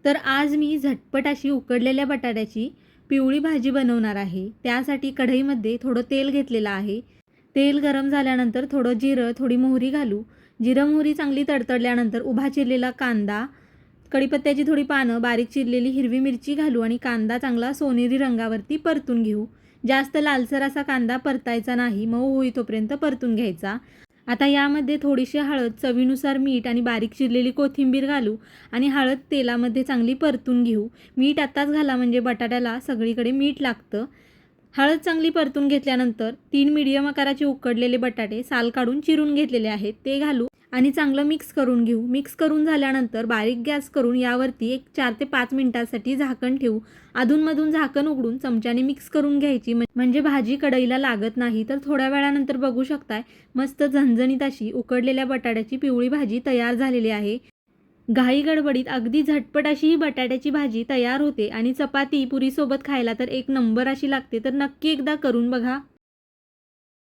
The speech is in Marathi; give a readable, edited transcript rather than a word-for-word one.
तर आज मी झटपट अशी उकडलेल्या बटाट्याची पिवळी भाजी बनवणार आहे। त्यासाठी कढईमध्ये थोडं तेल घेतलेलं आहे। तेल गरम झाल्यानंतर थोडं जिरं, थोडी मोहरी घालू। जिरं मोहरी चांगली तडतडल्यानंतर उभा चिरलेला कांदा, कढीपत्त्याची थोडी पानं, बारीक चिरलेली हिरवी मिरची घालू आणि कांदा चांगला सोनेरी रंगावरती परतून घेऊ। जास्त लालसर असा कांदा परतायचा नाही, मऊ होईतोपर्यंत परतून घ्यायचा। आता यामध्ये थोडीशी हळद, चवीनुसार मीठ आणि बारीक चिरलेली कोथिंबीर घालू आणि हळद तेलामध्ये चांगली परतून घेऊ। मीठ आत्ताच घाला म्हणजे बटाट्याला सगळीकडे मीठ लागतं। हळद चांगली परतून घेतल्यानंतर 3 मीडियम आकाराचे उकडलेले बटाटे साल काढून चिरून घेतलेले आहेत ते घालू आणि चांगलं मिक्स करून घेऊ। मिक्स करून झाल्यानंतर बारीक गॅस करून यावरती एक 4 ते 5 मिनिटांसाठी झाकण ठेवू। अधूनमधून झाकण उघडून चमच्याने मिक्स करून घ्यायची, म्हणजे भाजी कढईला लागत नाही। तर थोड्या वेळानंतर बघू शकताय मस्त झणझणीत अशी उकडलेल्या बटाट्याची पिवळी भाजी तयार झालेली आहे। घाई गडबडीत अगदी झटपट अशी ही बटाट्याची भाजी तयार होते आणि चपाती पुरीसोबत खायला तर एक नंबर अशी लागते। तर नक्की एकदा करून बघा।